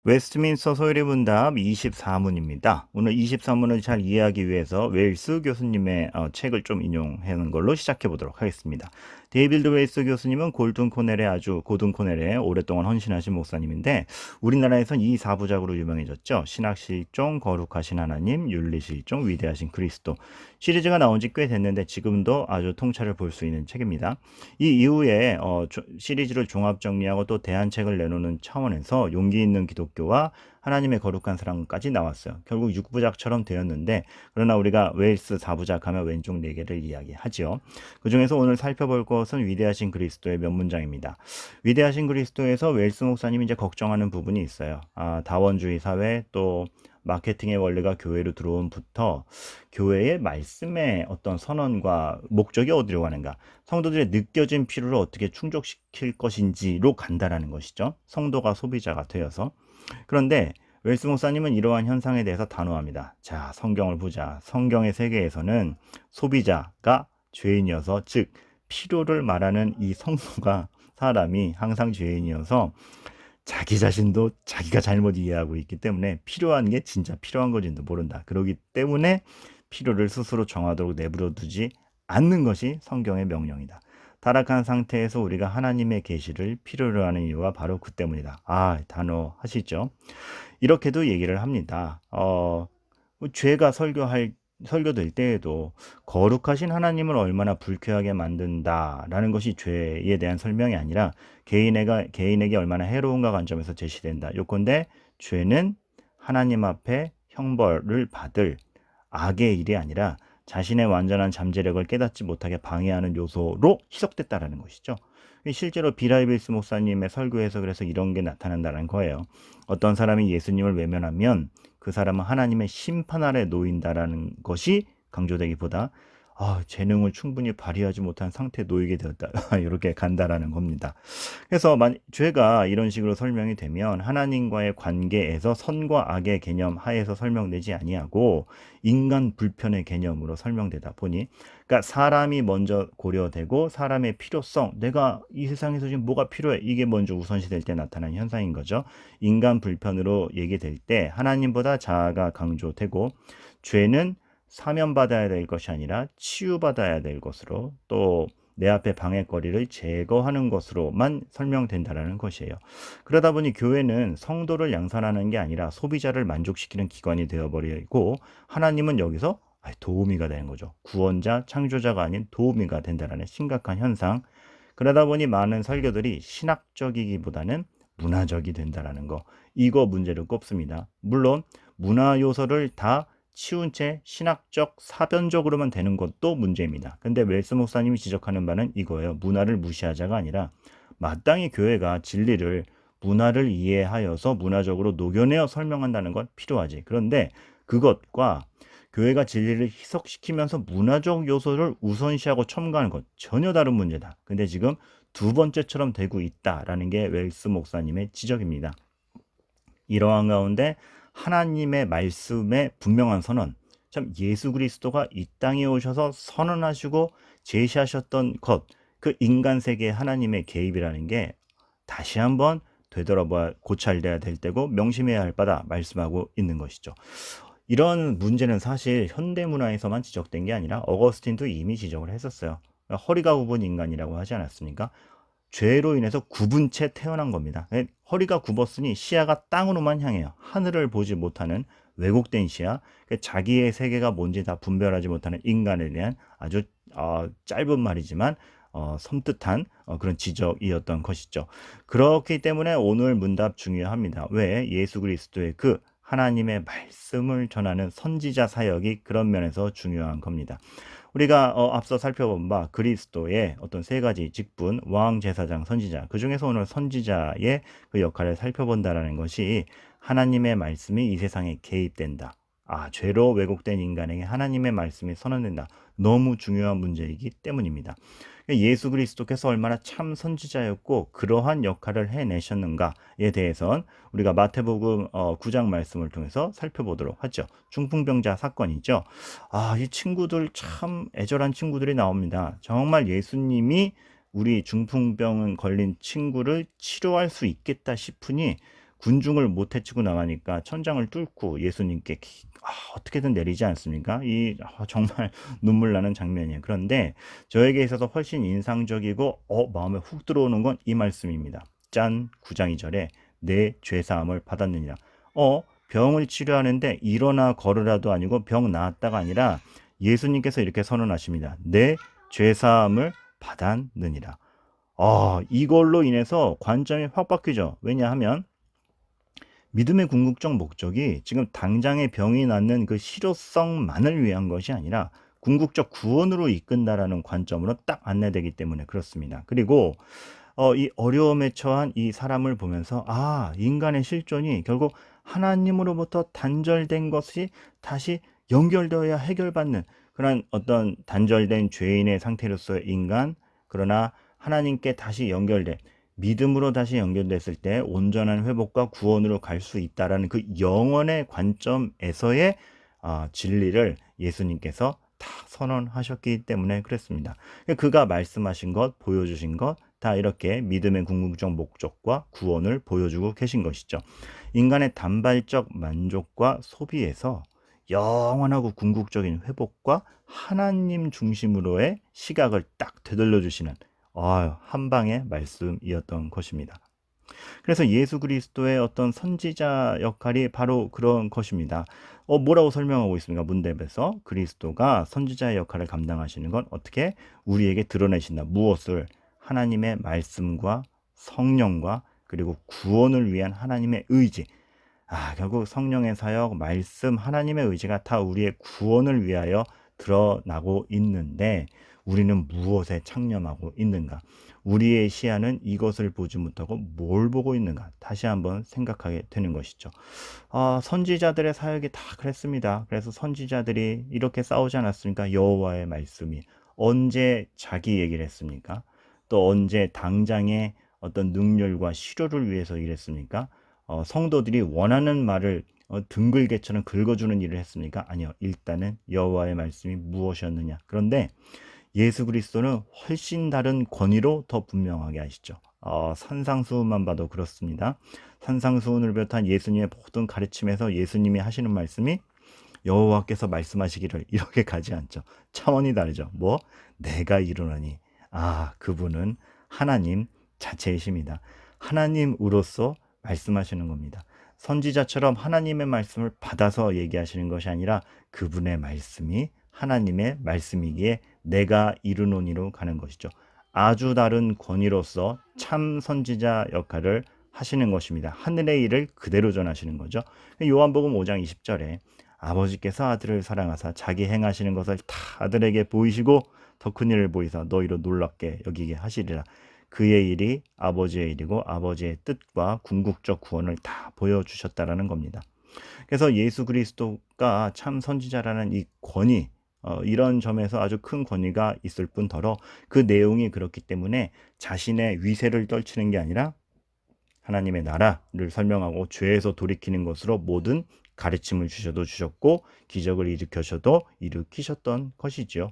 웨스트민스터 소요리 문답 24문입니다. 오늘 24문을 잘 이해하기 위해서 웨일스 교수님의 책을 좀 인용하는 걸로 시작해 보도록 하겠습니다. 데이빌드 웨일스 교수님은 골든 코넬의 아주 고든 코넬에 오랫동안 헌신하신 목사님인데 우리나라에선 이 4부작으로 유명해졌죠. 신학실종, 거룩하신 하나님, 윤리실종, 위대하신 그리스도. 시리즈가 나온 지 꽤 됐는데 지금도 아주 통찰을 볼 수 있는 책입니다. 이 이후에 시리즈를 종합 정리하고 또 대안책을 내놓는 차원에서 용기 있는 기독교와 하나님의 거룩한 사랑까지 나왔어요. 결국 6부작처럼 되었는데 그러나 우리가 웨일스 4부작 하면 왼쪽 4개를 이야기하지요. 그중에서 오늘 살펴볼 것은 위대하신 그리스도의 몇 문장입니다. 위대하신 그리스도에서 웨일스 목사님이 이제 걱정하는 부분이 있어요. 다원주의 사회 또 마케팅의 원리가 교회로 들어옴부터 교회의 말씀의 어떤 선언과 목적이 어디로 가는가, 성도들의 느껴진 필요를 어떻게 충족시킬 것인지로 간다라는 것이죠. 성도가 소비자가 되어서. 그런데 웰스 목사님은 이러한 현상에 대해서 단호합니다. 자, 성경을 보자. 성경의 세계에서는 소비자가 죄인이어서, 즉 필요를 말하는 이 성도가, 사람이 항상 죄인이어서 자기 자신도 자기가 잘못 이해하고 있기 때문에 필요한 게 진짜 필요한 건지도 모른다. 그렇기 때문에 필요를 스스로 정하도록 내버려 두지 않는 것이 성경의 명령이다. 타락한 상태에서 우리가 하나님의 계시를 필요로 하는 이유가 바로 그 때문이다. 단호하시죠. 이렇게도 얘기를 합니다. 죄가 설교될 때에도 거룩하신 하나님을 얼마나 불쾌하게 만든다라는 것이 죄에 대한 설명이 아니라 개인에게 얼마나 해로운가 관점에서 제시된다. 요건데 죄는 하나님 앞에 형벌을 받을 악의 일이 아니라 자신의 완전한 잠재력을 깨닫지 못하게 방해하는 요소로 희석됐다라는 것이죠. 실제로 비라이빌스 목사님의 설교에서 그래서 이런 게 나타난다는 거예요. 어떤 사람이 예수님을 외면하면 그 사람은 하나님의 심판 아래 놓인다라는 것이 강조되기보다 재능을 충분히 발휘하지 못한 상태에 놓이게 되었다. 이렇게 간다라는 겁니다. 그래서 죄가 이런 식으로 설명이 되면 하나님과의 관계에서 선과 악의 개념 하에서 설명되지 아니하고 인간 불편의 개념으로 설명되다 보니, 그러니까 사람이 먼저 고려되고 사람의 필요성, 내가 이 세상에서 지금 뭐가 필요해, 이게 먼저 우선시 될 때 나타나는 현상인 거죠. 인간 불편으로 얘기될 때 하나님보다 자아가 강조되고, 죄는 사면받아야 될 것이 아니라 치유받아야 될 것으로, 또 내 앞에 방해거리를 제거하는 것으로만 설명된다는 것이에요. 그러다 보니 교회는 성도를 양산하는 게 아니라 소비자를 만족시키는 기관이 되어버리고, 하나님은 여기서 도우미가 되는 거죠. 구원자, 창조자가 아닌 도우미가 된다는 심각한 현상. 그러다 보니 많은 설교들이 신학적이기보다는 문화적이 된다는 거, 이거 문제를 꼽습니다. 물론 문화 요소를 다 치운 채 신학적 사변적으로만 되는 것도 문제입니다. 근데 웰스 목사님이 지적하는 바는 이거예요. 문화를 무시하자가 아니라 마땅히 교회가 진리를, 문화를 이해하여서 문화적으로 녹여내어 설명한다는 건 필요하지. 그런데 그것과 교회가 진리를 희석시키면서 문화적 요소를 우선시하고 첨가하는 것, 전혀 다른 문제다. 근데 지금 두 번째처럼 되고 있다라는 게 웰스 목사님의 지적입니다. 이러한 가운데 하나님의 말씀의 분명한 선언, 참 예수 그리스도가 이 땅에 오셔서 선언하시고 제시하셨던 것, 그 인간 세계의 하나님의 개입이라는 게 다시 한번 되돌아봐 고찰돼야 될 때고 명심해야 할 바다 말씀하고 있는 것이죠. 이런 문제는 사실 현대 문화에서만 지적된 게 아니라 어거스틴도 이미 지적을 했었어요. 허리가 굽은 인간이라고 하지 않았습니까? 죄로 인해서 굽은 채 태어난 겁니다. 허리가 굽었으니 시야가 땅으로만 향해요. 하늘을 보지 못하는 왜곡된 시야, 자기의 세계가 뭔지 다 분별하지 못하는 인간에 대한 아주 짧은 말이지만 섬뜩한 그런 지적이었던 것이죠. 그렇기 때문에 오늘 문답 중요합니다. 왜? 예수 그리스도의 그 하나님의 말씀을 전하는 선지자 사역이 그런 면에서 중요한 겁니다. 우리가 앞서 살펴본 바 그리스도의 어떤 세 가지 직분, 왕, 제사장, 선지자, 그 중에서 오늘 선지자의 그 역할을 살펴본다라는 것이 하나님의 말씀이 이 세상에 개입된다. 죄로 왜곡된 인간에게 하나님의 말씀이 선언된다. 너무 중요한 문제이기 때문입니다. 예수 그리스도께서 얼마나 참 선지자였고 그러한 역할을 해내셨는가에 대해선 우리가 마태복음 9장 말씀을 통해서 살펴보도록 하죠. 중풍병자 사건이죠. 이 친구들 참 애절한 친구들이 나옵니다. 정말 예수님이 우리 중풍병 걸린 친구를 치료할 수 있겠다 싶으니 군중을 못 해치고 나가니까 천장을 뚫고 예수님께 어떻게든 내리지 않습니까? 정말 눈물 나는 장면이에요. 그런데 저에게 있어서 훨씬 인상적이고 마음에 훅 들어오는 건 이 말씀입니다. 짠 9장 2절에 내 죄사함을 받았느니라. 병을 치료하는데 일어나 걸으라도 아니고 병 나았다가 아니라 예수님께서 이렇게 선언하십니다. 내 죄사함을 받았느니라. 이걸로 인해서 관점이 확 바뀌죠. 왜냐하면 믿음의 궁극적 목적이 지금 당장의 병이 낫는 그 실효성만을 위한 것이 아니라 궁극적 구원으로 이끈다라는 관점으로 딱 안내되기 때문에 그렇습니다. 그리고 이 어려움에 처한 이 사람을 보면서 인간의 실존이 결국 하나님으로부터 단절된 것이 다시 연결되어야 해결받는 그런 어떤 단절된 죄인의 상태로서의 인간, 그러나 하나님께 다시 연결된 믿음으로 다시 연결됐을 때 온전한 회복과 구원으로 갈 수 있다라는 그 영원의 관점에서의 진리를 예수님께서 다 선언하셨기 때문에 그랬습니다. 그가 말씀하신 것, 보여주신 것, 다 이렇게 믿음의 궁극적 목적과 구원을 보여주고 계신 것이죠. 인간의 단발적 만족과 소비에서 영원하고 궁극적인 회복과 하나님 중심으로의 시각을 딱 되돌려 주시는 한 방의 말씀이었던 것입니다. 그래서 예수 그리스도의 어떤 선지자 역할이 바로 그런 것입니다. 뭐라고 설명하고 있습니까? 문답에서 그리스도가 선지자의 역할을 감당하시는 건 어떻게 우리에게 드러내신다. 무엇을? 하나님의 말씀과 성령과 그리고 구원을 위한 하나님의 의지. 결국 성령의 사역, 말씀, 하나님의 의지가 다 우리의 구원을 위하여 드러나고 있는데 우리는 무엇에 창념하고 있는가? 우리의 시야는 이것을 보지 못하고 뭘 보고 있는가? 다시 한번 생각하게 되는 것이죠. 선지자들의 사역이 다 그랬습니다. 그래서 선지자들이 이렇게 싸우지 않았습니까? 여호와의 말씀이 언제 자기 얘기를 했습니까? 또 언제 당장의 어떤 능률과 실효를 위해서 일했습니까? 성도들이 원하는 말을 등글개처럼 긁어주는 일을 했습니까? 아니요. 일단은 여호와의 말씀이 무엇이었느냐. 그런데 예수 그리스도는 훨씬 다른 권위로 더 분명하게 하시죠. 산상수훈만 봐도 그렇습니다. 산상수훈을 비롯한 예수님의 모든 가르침에서 예수님이 하시는 말씀이 여호와께서 말씀하시기를 이렇게 가지 않죠. 차원이 다르죠. 내가 이르노니 그분은 하나님 자체이십니다. 하나님으로서 말씀하시는 겁니다. 선지자처럼 하나님의 말씀을 받아서 얘기하시는 것이 아니라 그분의 말씀이 하나님의 말씀이기에 내가 이르노니로 가는 것이죠. 아주 다른 권위로서 참 선지자 역할을 하시는 것입니다. 하늘의 일을 그대로 전하시는 거죠. 요한복음 5장 20절에 아버지께서 아들을 사랑하사 자기 행하시는 것을 다 아들에게 보이시고 더 큰 일을 보이사 너희로 놀랍게 여기게 하시리라. 그의 일이 아버지의 일이고 아버지의 뜻과 궁극적 구원을 다 보여주셨다라는 겁니다. 그래서 예수 그리스도가 참 선지자라는 이 권위, 이런 점에서 아주 큰 권위가 있을 뿐더러 그 내용이 그렇기 때문에 자신의 위세를 떨치는 게 아니라 하나님의 나라를 설명하고 죄에서 돌이키는 것으로 모든 가르침을 주셨고 기적을 일으켜셔도 일으키셨던 것이지요.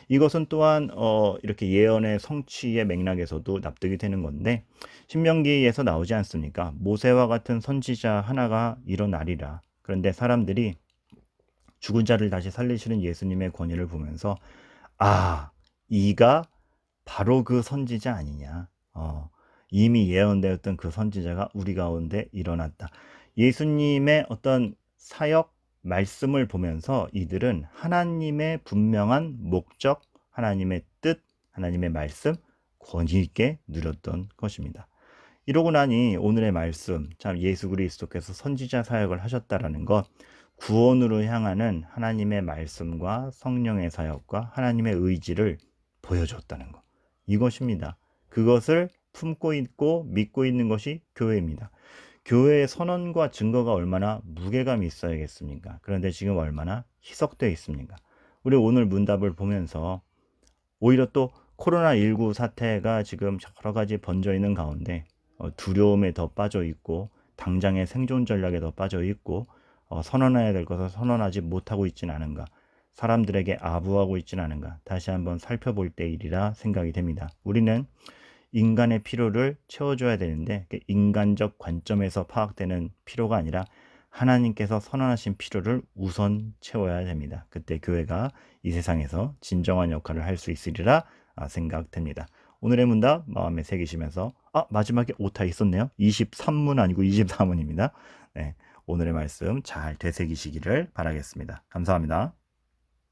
이것은 또한 이렇게 예언의 성취의 맥락에서도 납득이 되는 건데 신명기에서 나오지 않습니까? 모세와 같은 선지자 하나가 일어나리라. 그런데 사람들이 죽은 자를 다시 살리시는 예수님의 권위를 보면서 이가 바로 그 선지자 아니냐. 이미 예언되었던 그 선지자가 우리 가운데 일어났다. 예수님의 어떤 사역 말씀을 보면서 이들은 하나님의 분명한 목적, 하나님의 뜻, 하나님의 말씀 권위 있게 누렸던 것입니다. 이러고 나니 오늘의 말씀, 참 예수 그리스도께서 선지자 사역을 하셨다라는 것, 구원으로 향하는 하나님의 말씀과 성령의 사역과 하나님의 의지를 보여줬다는 것. 이것입니다. 그것을 품고 있고 믿고 있는 것이 교회입니다. 교회의 선언과 증거가 얼마나 무게감이 있어야겠습니까? 그런데 지금 얼마나 희석되어 있습니까? 우리 오늘 문답을 보면서 오히려 또 코로나19 사태가 지금 여러 가지 번져 있는 가운데 두려움에 더 빠져 있고 당장의 생존 전략에 더 빠져 있고 선언해야 될 것을 선언하지 못하고 있지는 않은가, 사람들에게 아부하고 있지는 않은가 다시 한번 살펴볼 때일이라 생각이 됩니다. 우리는 인간의 필요를 채워줘야 되는데 인간적 관점에서 파악되는 필요가 아니라 하나님께서 선언하신 필요를 우선 채워야 됩니다. 그때 교회가 이 세상에서 진정한 역할을 할 수 있으리라 생각됩니다. 오늘의 문답 마음에 새기시면서 마지막에 오타 있었네요. 23문 아니고 24문입니다. 네, 오늘의 말씀 잘 되새기시기를 바라겠습니다. 감사합니다.